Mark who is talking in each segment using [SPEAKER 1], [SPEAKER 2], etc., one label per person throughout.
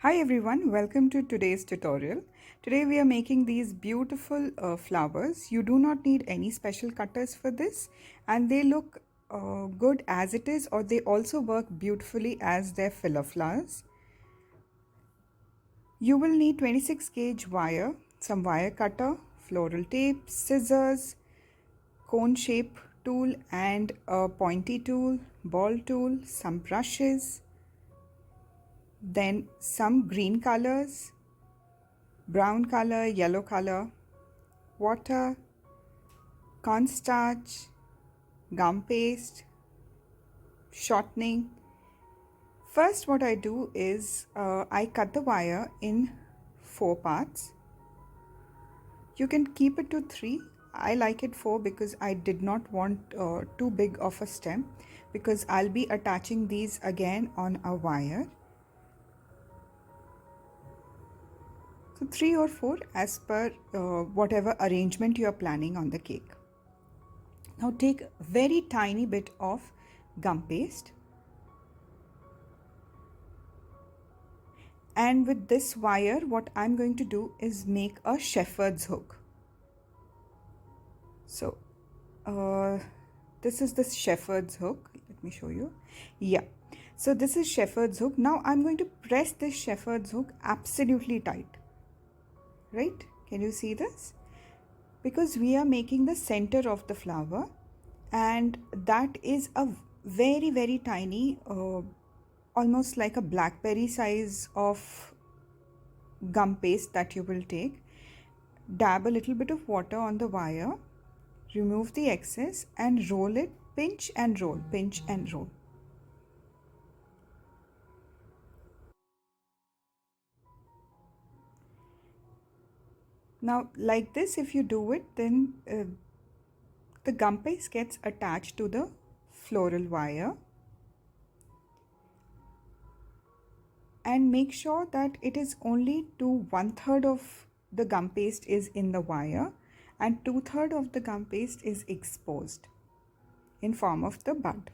[SPEAKER 1] Hi everyone, welcome to today's tutorial. Today we are making these beautiful flowers. You do not need any special cutters for this, and they look good as it is, or they also work beautifully as their filler flowers. You will need 26 gauge wire, some wire cutter, floral tape, scissors, cone shape tool and a pointy tool, ball tool, some brushes, then some green colors, brown color, yellow color, water, cornstarch, gum paste, shortening. First, what I do is I cut the wire in 4 parts. You can keep it to 3. I like it 4 because I did not want too big of a stem, because I'll be attaching these again on a wire. So 3 or 4 as per whatever arrangement you are planning on the cake. Now take a very tiny bit of gum paste, and with this wire what I'm going to do is make a shepherd's hook. So this is the shepherd's hook. Let me show you. Yeah, so this is shepherd's hook. Now I'm going to press this shepherd's hook absolutely tight, right? Can you see this? Because we are making the center of the flower, and that is a very tiny almost like a blackberry size of gum paste that you will take. Dab a little bit of water on the wire, remove the excess and roll it, pinch and roll, pinch and roll. Now like this, if you do it, then the gum paste gets attached to the floral wire, and make sure that it is only to 1/3 of the gum paste is in the wire and 2/3 of the gum paste is exposed in form of the bud.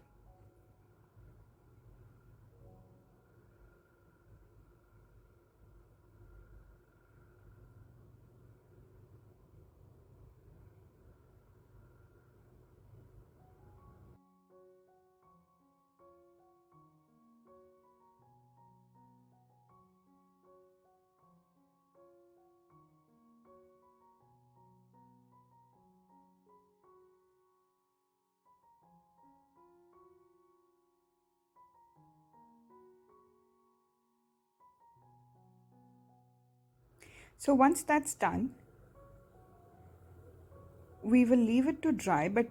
[SPEAKER 1] So once that's done, we will leave it to dry, but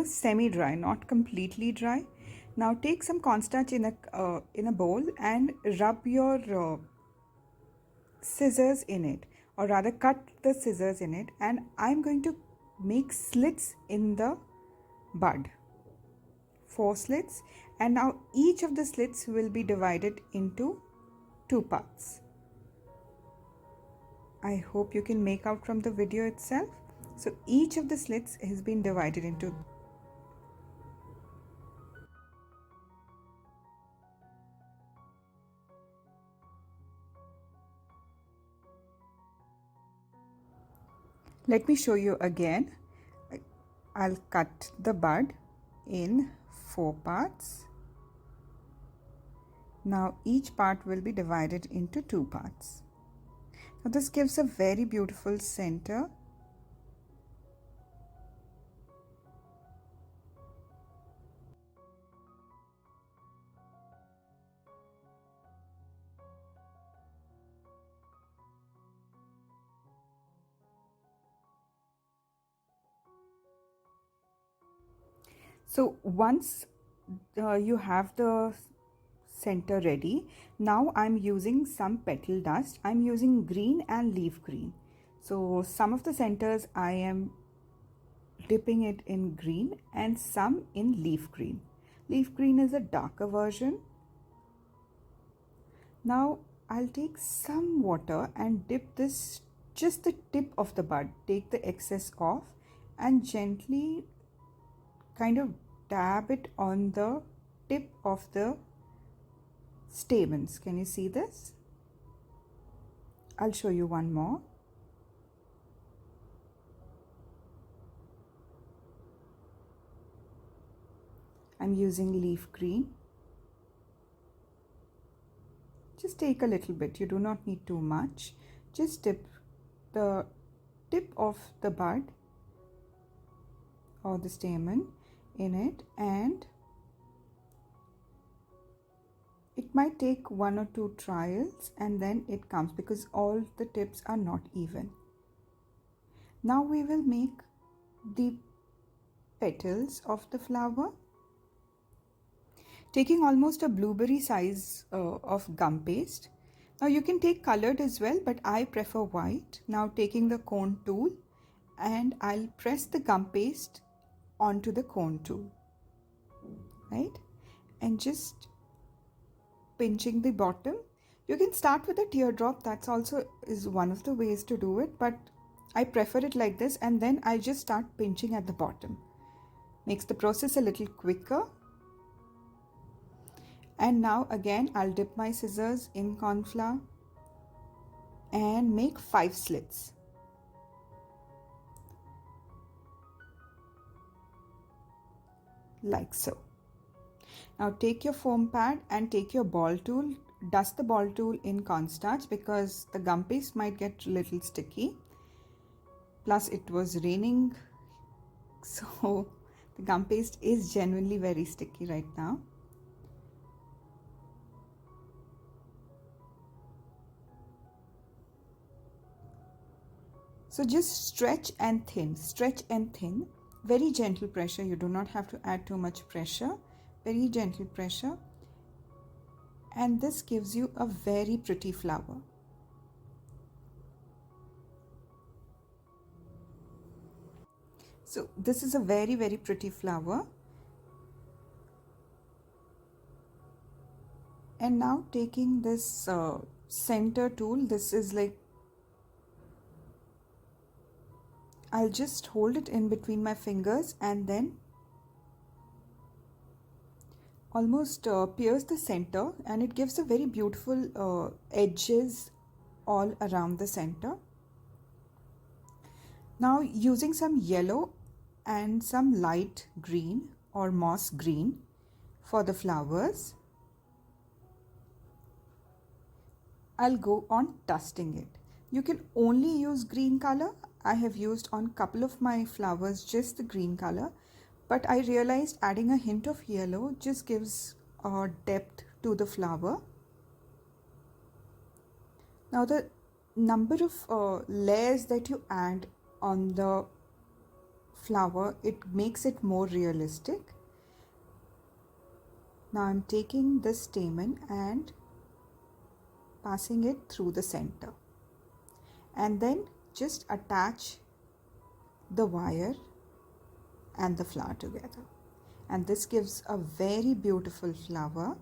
[SPEAKER 1] semi dry, not completely dry. Now take some cornstarch in a bowl and rub your scissors in it, or rather cut the scissors in it, and I'm going to make slits in the bud, 4 slits, and now each of the slits will be divided into 2 parts. I hope you can make out from the video itself. So each of the slits has been divided into. Let me show you again. I'll cut the bud in 4 parts. Now each part will be divided into 2 parts. Now this gives a very beautiful center. So once you have the center ready, now I'm using some petal dust. I'm using green and leaf green. So some of the centers I am dipping it in green and some in leaf green. Leaf green is a darker version. Now I'll take some water and dip this, just the tip of the bud, take the excess off and gently kind of dab it on the tip of the stamens. Can you see this? I'll show you one more. I'm using leaf green. Just take a little bit, you do not need too much. Just dip the tip of the bud or the stamen in it, and it might take 1 or 2 trials and then it comes, because all the tips are not even. Now we will make the petals of the flower, taking almost a blueberry size of gum paste. Now you can take colored as well, but I prefer white. Now taking the cone tool, and I'll press the gum paste onto the cone tool, right? And just pinching the bottom. You can start with a teardrop, that's also is one of the ways to do it, but I prefer it like this, and then I just start pinching at the bottom. Makes the process a little quicker. And now again I'll dip my scissors in corn flour and make 5 slits. Like so. Now take your foam pad and take your ball tool. Dust the ball tool in cornstarch because the gum paste might get a little sticky. Plus it was raining, so the gum paste is genuinely very sticky right now. So just stretch and thin, stretch and thin. Very gentle pressure, you do not have to add too much pressure. Very gentle pressure. And this gives you a very pretty flower. So this is a very, very pretty flower. And now taking this center tool, this is like, I'll just hold it in between my fingers and then almost pierce the center, and it gives a very beautiful edges all around the center. Now using some yellow and some light green or moss green for the flowers, I'll go on dusting it. You can only use green color. I have used on couple of my flowers just the green color, but I realized adding a hint of yellow just gives depth to the flower. Now the number of layers that you add on the flower, it makes it more realistic. Now I'm taking this stamen and passing it through the center, and then just attach the wire and the flower together, and this gives a very beautiful flower.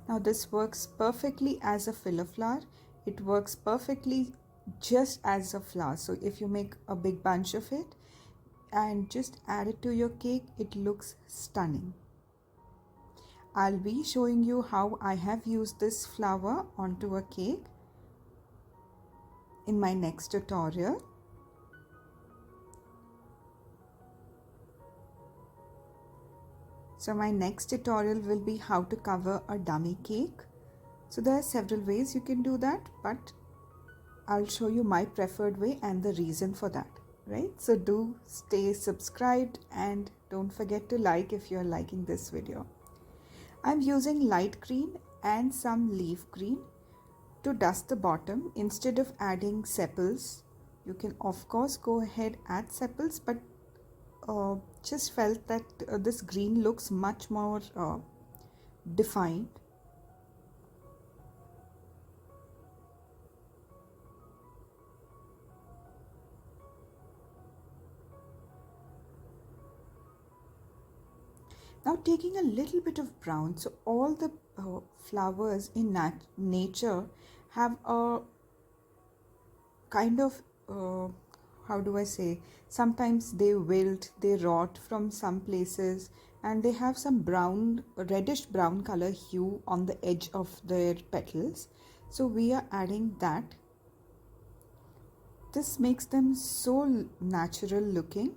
[SPEAKER 1] Now this works perfectly as a filler flower. It works perfectly just as a flower. So if you make a big bunch of it and just add it to your cake, it looks stunning. I'll be showing you how I have used this flower onto a cake in my next tutorial. So my next tutorial will be how to cover a dummy cake. So there are several ways you can do that, but I'll show you my preferred way and the reason for that, right? So do stay subscribed and don't forget to like if you're liking this video. I'm using light green and some leaf green to dust the bottom. Instead of adding sepals, you can of course go ahead add sepals, but just felt that this green looks much more defined. Now taking a little bit of brown, so all the flowers in nature have a kind of, how do I say, sometimes they wilt, they rot from some places, and they have some brown, reddish brown color hue on the edge of their petals. So we are adding that. This makes them so natural looking,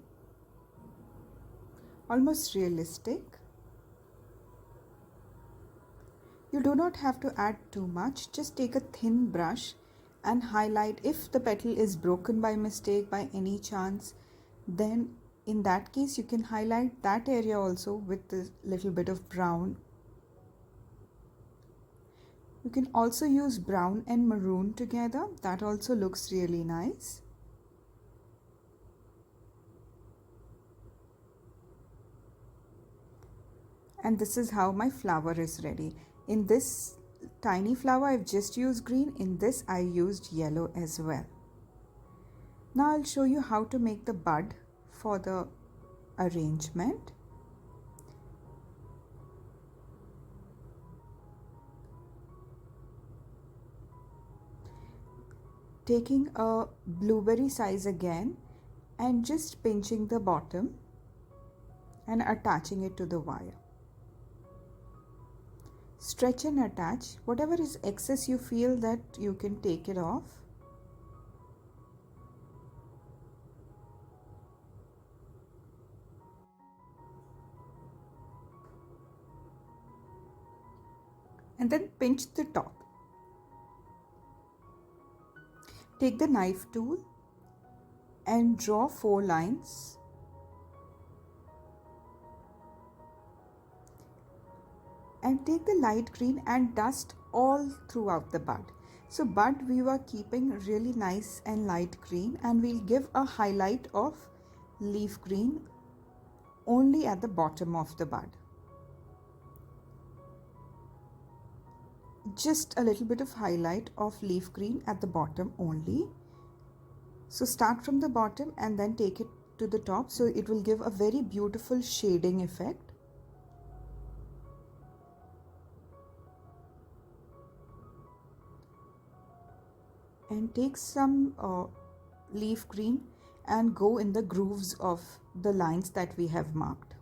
[SPEAKER 1] almost realistic. You do not have to add too much. Just take a thin brush and highlight. If the petal is broken by mistake, by any chance, then in that case you can highlight that area also with a little bit of brown. You can also use brown and maroon together. That also looks really nice. And this is how my flower is ready. In this tiny flower I've just used green. In this I used yellow as well. Now I'll show you how to make the bud for the arrangement. Taking a blueberry size again and just pinching the bottom and attaching it to the wire. Stretch and attach. Whatever is excess you feel that you can take it off. And then pinch the top. Take the knife tool and draw 4 lines. And take the light green and dust all throughout the bud. So bud we were keeping really nice and light green, and we'll give a highlight of leaf green only at the bottom of the bud. Just a little bit of highlight of leaf green at the bottom only. So start from the bottom and then take it to the top, so it will give a very beautiful shading effect. And take some leaf green and go in the grooves of the lines that we have marked.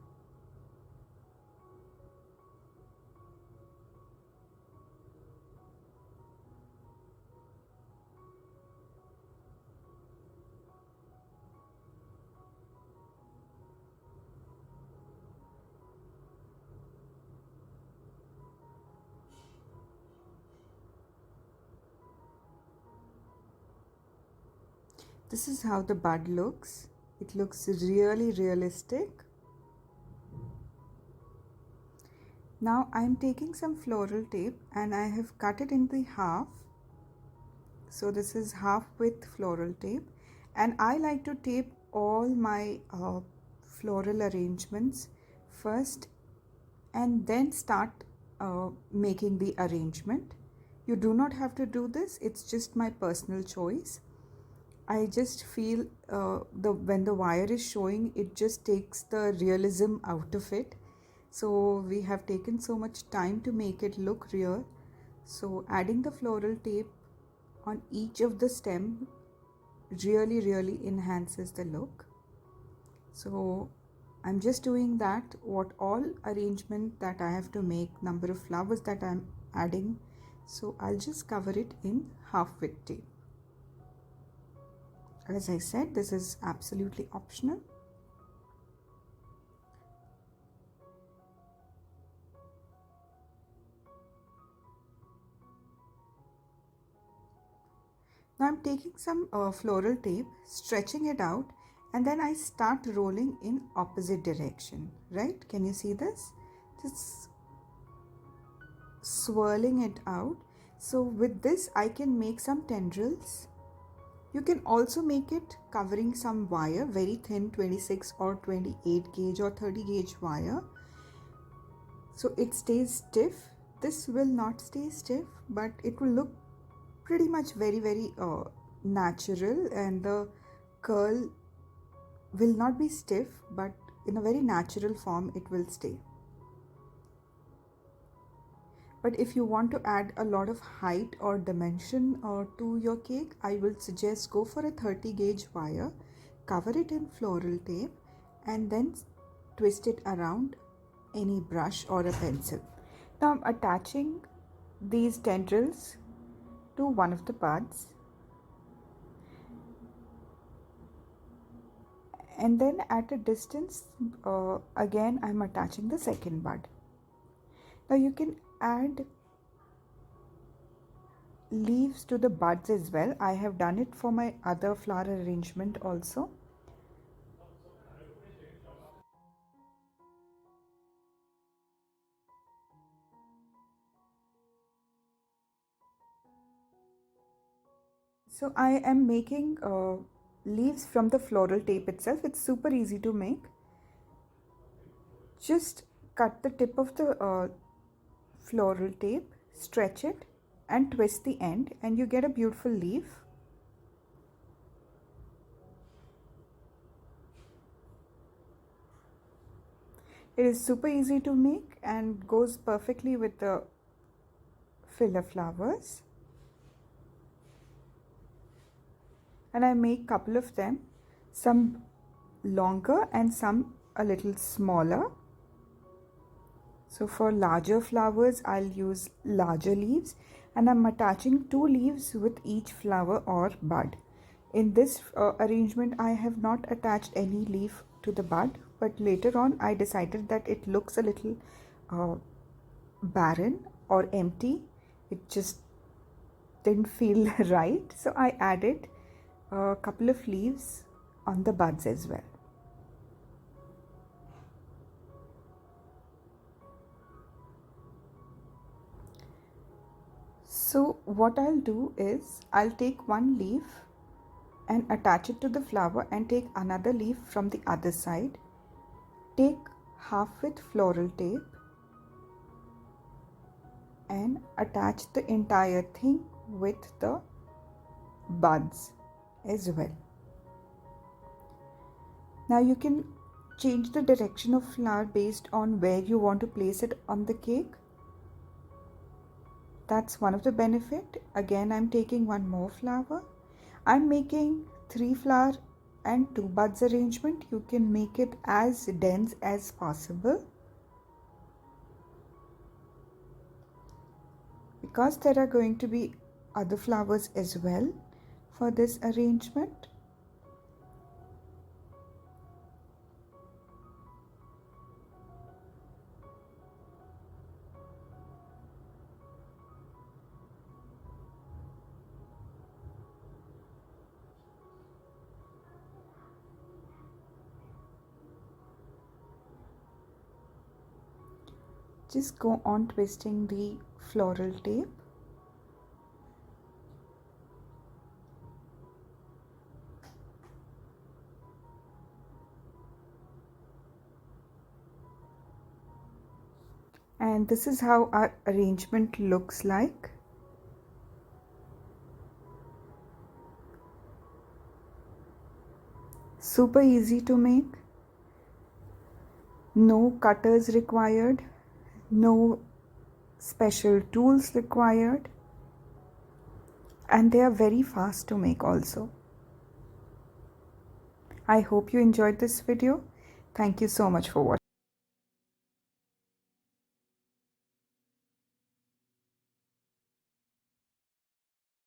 [SPEAKER 1] This is how the bud looks. It looks really realistic. Now I'm taking some floral tape and I have cut it into half. So this is half width floral tape, and I like to tape all my floral arrangements first and then start making the arrangement. You do not have to do this, it's just my personal choice. I just feel when the wire is showing, it just takes the realism out of it. So we have taken so much time to make it look real. So adding the floral tape on each of the stem really enhances the look. So I'm just doing that. What all arrangement that I have to make, number of flowers that I'm adding. So I'll just cover it in half width tape. As I said, this is absolutely optional. Now I'm taking some floral tape, stretching it out, and then I start rolling in opposite direction, right? Can you see this? Just swirling it out. So with this I can make some tendrils. You can also make it covering some wire, very thin 26 or 28 gauge or 30 gauge wire. So it stays stiff. This will not stay stiff, but it will look pretty much very natural, and the curl will not be stiff, but in a very natural form it will stay. But if you want to add a lot of height or dimension to your cake, I will suggest go for a 30 gauge wire, cover it in floral tape, and then twist it around any brush or a pencil. Now I'm attaching these tendrils to one of the buds, and then at a distance again I'm attaching the second bud. Now you can add leaves to the buds as well. I have done it for my other flower arrangement also. So I am making leaves from the floral tape itself. It's super easy to make. Just cut the tip of the floral tape, stretch it and twist the end, and you get a beautiful leaf. It is super easy to make and goes perfectly with the filler flowers. And I make couple of them, some longer and some a little smaller. So for larger flowers I'll use larger leaves, and I'm attaching 2 leaves with each flower or bud. In this arrangement I have not attached any leaf to the bud, but later on I decided that it looks a little barren or empty. It just didn't feel right, so I added a couple of leaves on the buds as well. So what I'll do is I'll take one leaf and attach it to the flower and take another leaf from the other side, take half with floral tape and attach the entire thing with the buds as well. Now you can change the direction of flower based on where you want to place it on the cake. That's one of the benefit. Again, I'm taking one more flower. I'm making 3 flower and 2 buds arrangement. You can make it as dense as possible, because there are going to be other flowers as well for this arrangement. Just go on twisting the floral tape. And this is how our arrangement looks like. Super easy to make. No cutters required. No special tools required, and they are very fast to make also. I hope you enjoyed this video. Thank you so much for watching.